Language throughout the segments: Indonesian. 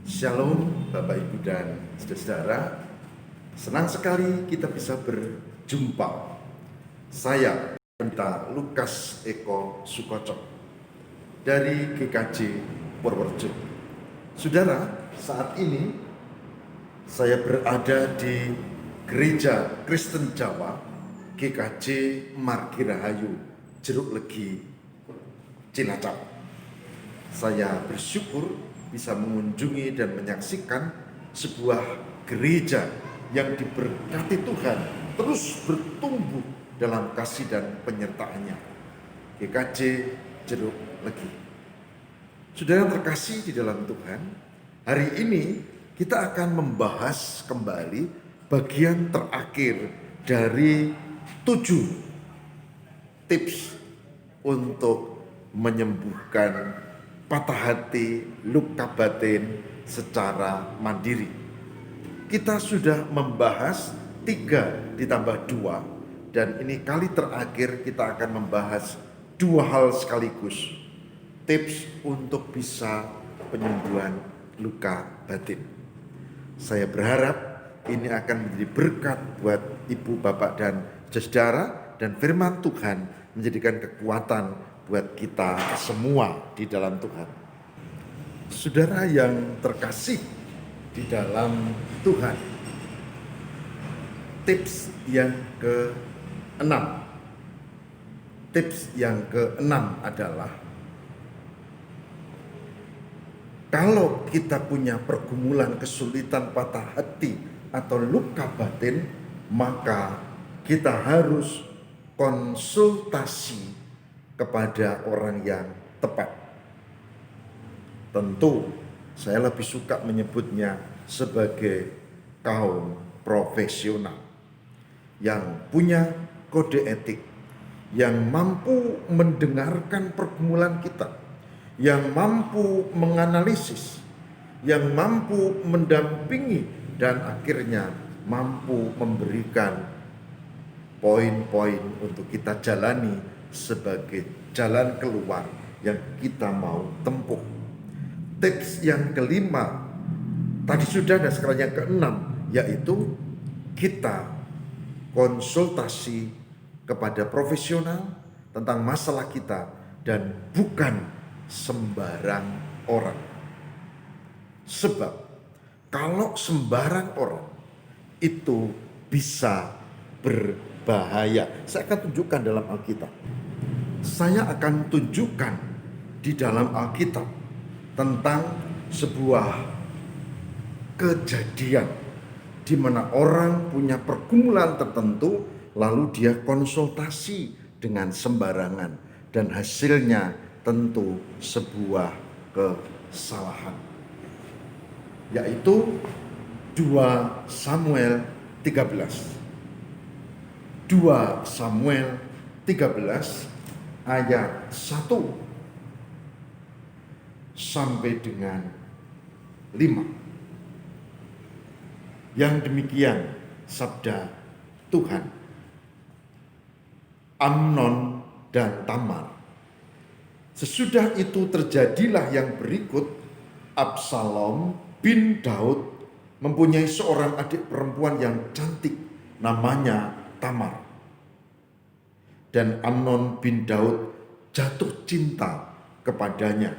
Shalom Bapak Ibu dan saudara-saudara. Senang sekali kita bisa berjumpa. Saya Pendeta Lukas Eko Sukoco dari GKJ Purworejo. Saudara, saat ini saya berada di Gereja Kristen Jawa GKJ Margi Rahayu, Jeruk Legi, Cilacap. Saya bersyukur bisa mengunjungi dan menyaksikan sebuah gereja yang diberkati Tuhan terus bertumbuh dalam kasih dan penyertaannya. GKJ Jeruk Legi. Saudara yang terkasih di dalam Tuhan, hari ini kita akan membahas kembali bagian terakhir dari 7 tips untuk menyembuhkan patah hati, luka batin secara mandiri. Kita sudah membahas 3 ditambah 2, dan ini kali terakhir kita akan membahas 2 hal sekaligus. Tips untuk bisa penyembuhan luka batin. Saya berharap ini akan menjadi berkat buat ibu, bapak, dan saudara, dan firman Tuhan menjadikan kekuatan buat kita semua di dalam Tuhan. Saudara yang terkasih di dalam Tuhan, tips yang ke-6 adalah kalau kita punya pergumulan, kesulitan, patah hati atau luka batin, maka kita harus konsultasi kepada orang yang tepat. Tentu saya lebih suka menyebutnya sebagai kaum profesional yang punya kode etik, yang mampu mendengarkan pergumulan kita, yang mampu menganalisis, yang mampu mendampingi, dan akhirnya mampu memberikan poin-poin untuk kita jalani sebagai jalan keluar yang kita mau tempuh. Tips yang ke-5 tadi sudah, dan sekarang yang ke-6, yaitu kita konsultasi kepada profesional tentang masalah kita dan bukan sembarang orang. Sebab kalau sembarang orang itu bisa berbahaya. Saya akan tunjukkan dalam Alkitab. Saya akan tunjukkan di dalam Alkitab tentang sebuah kejadian di mana orang punya pergumulan tertentu, lalu dia konsultasi dengan sembarangan, dan hasilnya tentu sebuah kesalahan, yaitu 2 Samuel 13. 2 Samuel 13 ayat 1 sampai dengan 5. Yang demikian sabda Tuhan. Amnon dan Tamar. Sesudah itu terjadilah yang berikut. Absalom bin Daud mempunyai seorang adik perempuan yang cantik, namanya Tamar. Dan Amnon bin Daud jatuh cinta kepadanya.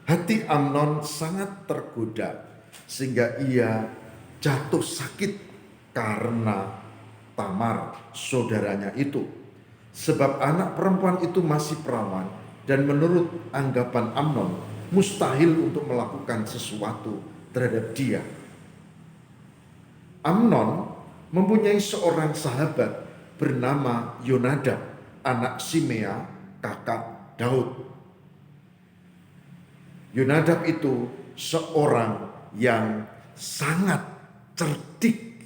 Hati Amnon sangat tergoda sehingga ia jatuh sakit karena Tamar, saudaranya itu. Sebab anak perempuan itu masih perawan, dan menurut anggapan Amnon mustahil untuk melakukan sesuatu terhadap dia. Amnon mempunyai seorang sahabat bernama Yonadab, anak Simea, kakak Daud. Yonadab itu seorang yang sangat cerdik.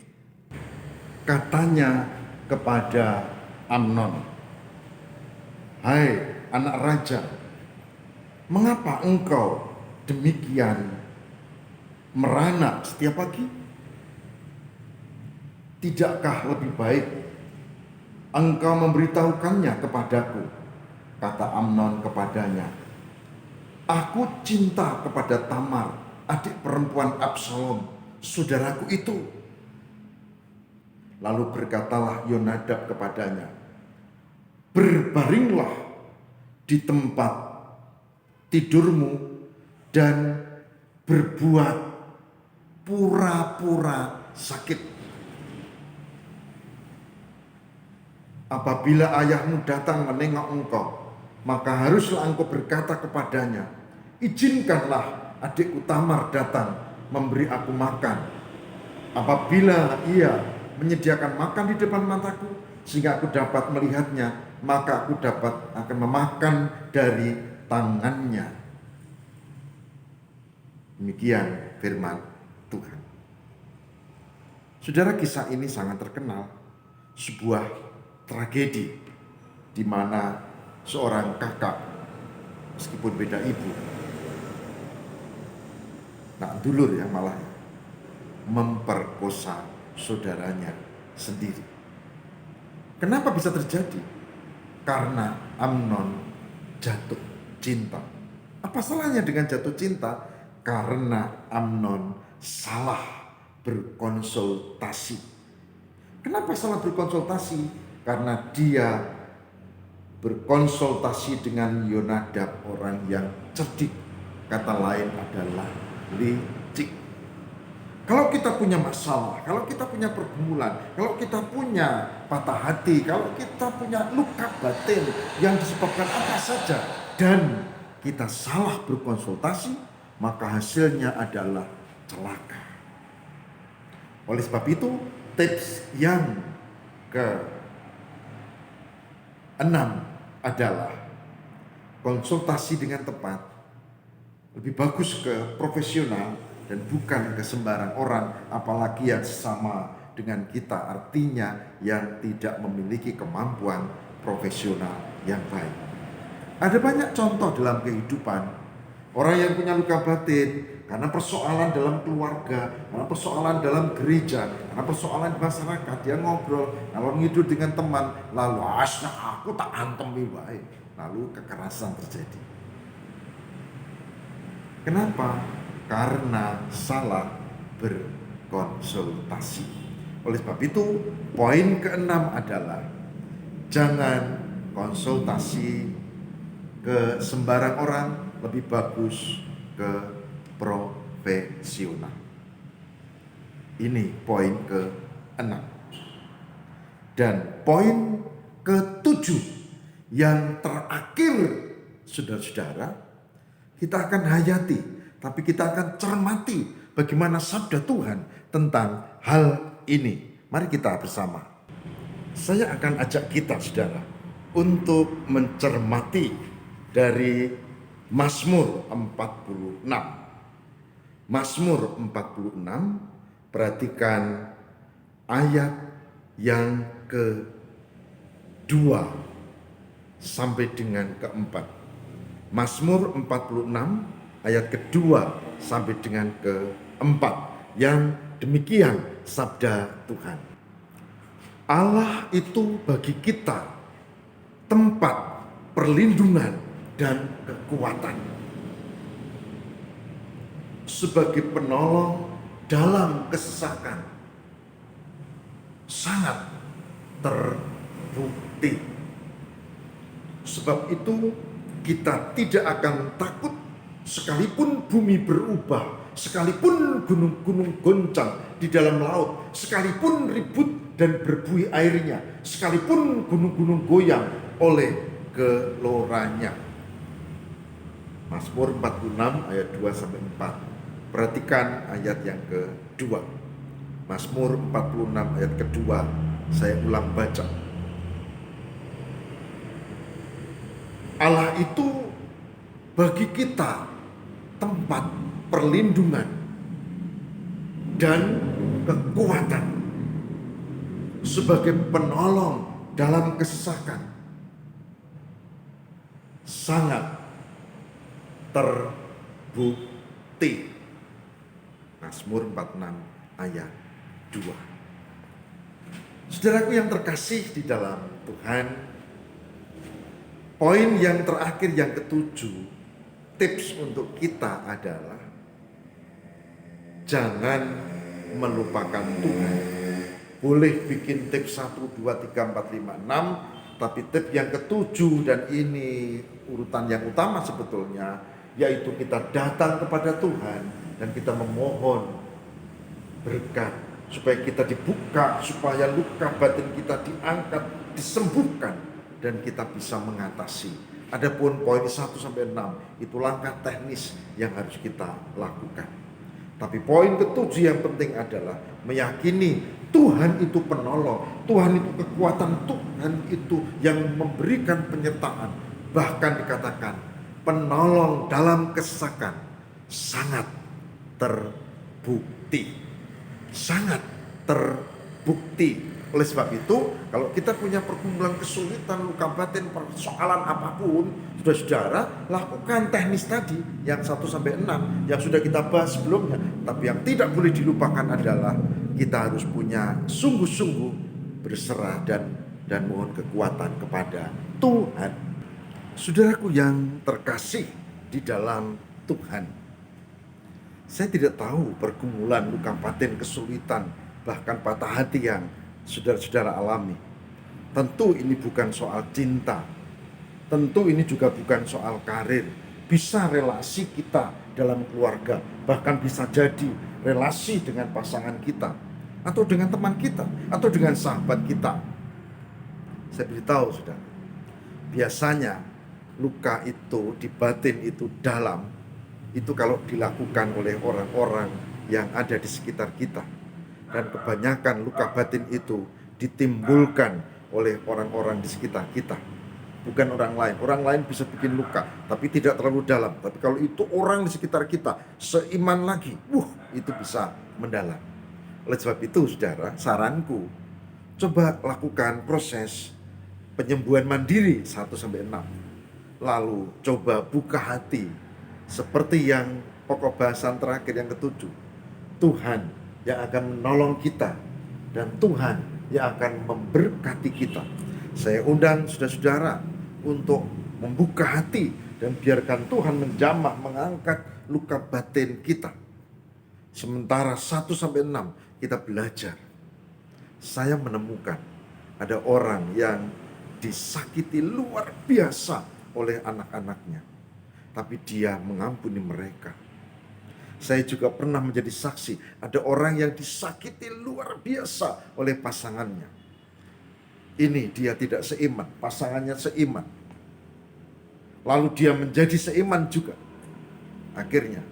Katanya kepada Amnon, "Hai anak raja, mengapa engkau demikian merana setiap pagi? Tidakkah lebih baik engkau memberitahukannya kepadaku?" Kata Amnon kepadanya, "Aku cinta kepada Tamar adik perempuan Absalom, saudaraku itu. Lalu berkatalah Yonadab kepadanya, berbaringlah di tempat tidurmu dan berbuat pura-pura sakit. Apabila ayahmu datang menengok engkau, maka haruslah engkau berkata kepadanya, izinkanlah adikku Tamar datang memberi aku makan. Apabila ia menyediakan makan di depan mataku sehingga aku dapat melihatnya, maka aku akan memakan dari tangannya. Demikian firman Tuhan. Saudara, kisah ini sangat terkenal, sebuah tragedi di mana seorang kakak, meskipun beda ibu, dulur yang malah memperkosa saudaranya sendiri. Kenapa bisa terjadi? Karena Amnon jatuh cinta. Apa salahnya dengan jatuh cinta? Karena Amnon salah berkonsultasi. Kenapa salah berkonsultasi? Karena dia berkonsultasi dengan Yonadab, orang yang cerdik. Kata lain adalah licik. Kalau kita punya masalah, kalau kita punya pergumulan, kalau kita punya patah hati, kalau kita punya luka batin yang disebabkan apa saja, dan kita salah berkonsultasi, maka hasilnya adalah celaka. Oleh sebab itu, tips yang ke-6 adalah konsultasi dengan tepat. Lebih bagus ke profesional dan bukan ke sembarang orang, apalagi yang sama dengan kita, artinya yang tidak memiliki kemampuan profesional yang baik. Ada banyak contoh dalam kehidupan orang yang punya luka batin karena persoalan dalam keluarga, karena persoalan dalam gereja, karena persoalan di masyarakat. Dia ngobrol, kalau ngidur dengan teman, lalu aku tak antemi wae, lalu kekerasan terjadi. Kenapa? Karena salah berkonsultasi. Oleh sebab itu, poin ke-6 adalah jangan konsultasi ke sembarang orang, lebih bagus ke profesional. Ini poin ke-6. Dan poin ke-7 yang terakhir, saudara-saudara, kita akan hayati, tapi kita akan cermati bagaimana sabda Tuhan tentang hal ini. Mari kita bersama. Saya akan ajak kita, saudara, untuk mencermati dari Mazmur 46. Mazmur 46, perhatikan ayat yang ke-2 sampai dengan ke-4. Mazmur 46 ayat kedua sampai dengan ke-4 yang demikian sabda Tuhan. Allah itu bagi kita tempat perlindungan dan kekuatan, sebagai penolong dalam kesesakan, sangat terbukti. Sebab itu kita tidak akan takut sekalipun bumi berubah, sekalipun gunung-gunung goncang di dalam laut, sekalipun ribut dan berbuih airnya, sekalipun gunung-gunung goyang oleh geloranya. Mazmur 46 ayat 2 sampai 4. Perhatikan ayat yang kedua. Mazmur 46 ayat kedua, saya ulang baca. Allah itu bagi kita tempat perlindungan dan kekuatan, sebagai penolong dalam kesesakan, sangat terbukti. Mazmur 46 ayat 2. Saudaraku yang terkasih di dalam Tuhan, poin yang terakhir yang ke-7, tips untuk kita adalah Jangan melupakan Tuhan. Boleh bikin tips 1, 2, 3, 4, 5, 6, tapi tips yang ketujuh, dan ini urutan yang utama sebetulnya, yaitu kita datang kepada Tuhan dan kita memohon berkat supaya kita dibuka, supaya luka batin kita diangkat, disembuhkan, dan kita bisa mengatasi. Adapun poin 1 sampai 6 itu langkah teknis yang harus kita lakukan. Tapi poin ketujuh yang penting adalah meyakini Tuhan itu penolong, Tuhan itu kekuatan, Tuhan itu yang memberikan penyertaan. Bahkan dikatakan penolong dalam kesesakan sangat terbukti. Sangat terbukti. Oleh sebab itu, kalau kita punya pergumulan, kesulitan, luka batin, persoalan apapun, saudara-saudara, lakukan teknis tadi yang 1 sampai 6 yang sudah kita bahas sebelumnya. Tapi yang tidak boleh dilupakan adalah kita harus punya sungguh-sungguh berserah dan mohon kekuatan kepada Tuhan. Saudaraku yang terkasih di dalam Tuhan, saya tidak tahu pergumulan, luka batin, kesulitan, bahkan patah hati yang saudara-saudara alami. Tentu ini bukan soal cinta. Tentu ini juga bukan soal karir. Bisa relasi kita dalam keluarga, bahkan bisa jadi relasi dengan pasangan kita, atau dengan teman kita, atau dengan sahabat kita. Saya beritahu saudara, biasanya luka itu di batin itu dalam, itu kalau dilakukan oleh orang-orang yang ada di sekitar kita. Dan kebanyakan luka batin itu ditimbulkan oleh orang-orang di sekitar kita, bukan orang lain. Orang lain bisa bikin luka, tapi tidak terlalu dalam. Tapi kalau itu orang di sekitar kita seiman lagi, itu bisa mendalam. Oleh sebab itu, saudara, saranku, coba lakukan proses penyembuhan mandiri 1 sampai 6. Lalu coba buka hati, seperti yang pokok bahasan terakhir yang ketujuh. Tuhan yang akan menolong kita, dan Tuhan yang akan memberkati kita. Saya undang saudara-saudara untuk membuka hati dan biarkan Tuhan menjamah, mengangkat luka batin kita. Sementara 1 sampai 6 kita belajar. Saya menemukan ada orang yang disakiti luar biasa oleh anak-anaknya, tapi dia mengampuni mereka. Saya juga pernah menjadi saksi, ada orang yang disakiti luar biasa oleh pasangannya. Ini dia tidak seiman, pasangannya seiman. Lalu dia menjadi seiman juga. Akhirnya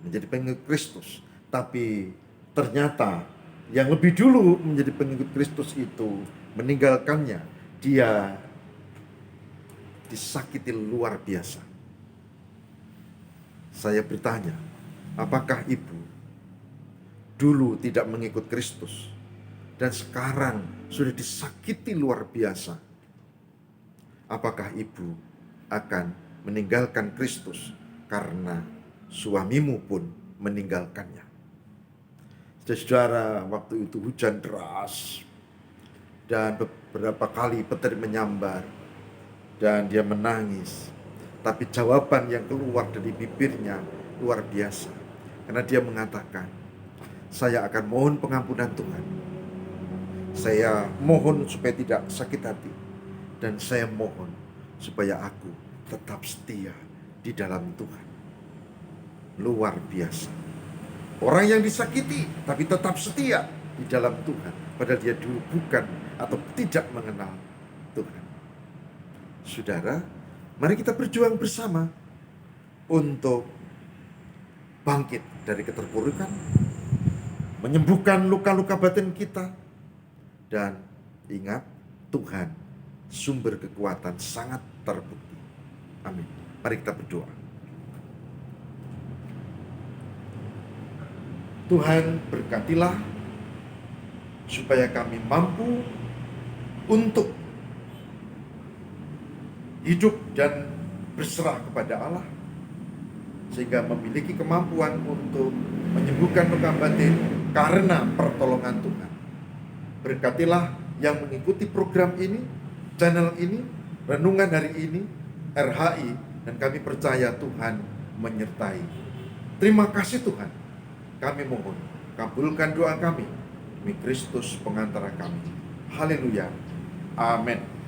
menjadi pengikut Kristus. Tapi ternyata yang lebih dulu menjadi pengikut Kristus itu meninggalkannya. Dia disakiti luar biasa. Saya bertanya, apakah ibu dulu tidak mengikut Kristus dan sekarang sudah disakiti luar biasa? Apakah ibu akan meninggalkan Kristus karena suamimu pun meninggalkannya? Saudara, waktu itu hujan deras dan beberapa kali petir menyambar dan dia menangis. Tapi jawaban yang keluar dari bibirnya luar biasa. Karena dia mengatakan, saya akan mohon pengampunan Tuhan. Saya mohon supaya tidak sakit hati. Dan saya mohon supaya aku tetap setia di dalam Tuhan. Luar biasa. Orang yang disakiti tapi tetap setia di dalam Tuhan. Padahal dia dulu bukan atau tidak mengenal Tuhan. Saudara, mari kita berjuang bersama untuk bangkit dari keterpurukan, menyembuhkan luka-luka batin kita, dan ingat, Tuhan sumber kekuatan sangat terbukti. Amin. Mari kita berdoa. Tuhan, berkatilah supaya kami mampu untuk hidup dan berserah kepada Allah, sehingga memiliki kemampuan untuk menyembuhkan luka batin karena pertolongan Tuhan. Berkatilah yang mengikuti program ini, channel ini, renungan hari ini, RHI, dan kami percaya Tuhan menyertai. Terima kasih Tuhan, Kami mohon, kabulkan doa kami demi Kristus pengantara kami. Haleluya. Amin.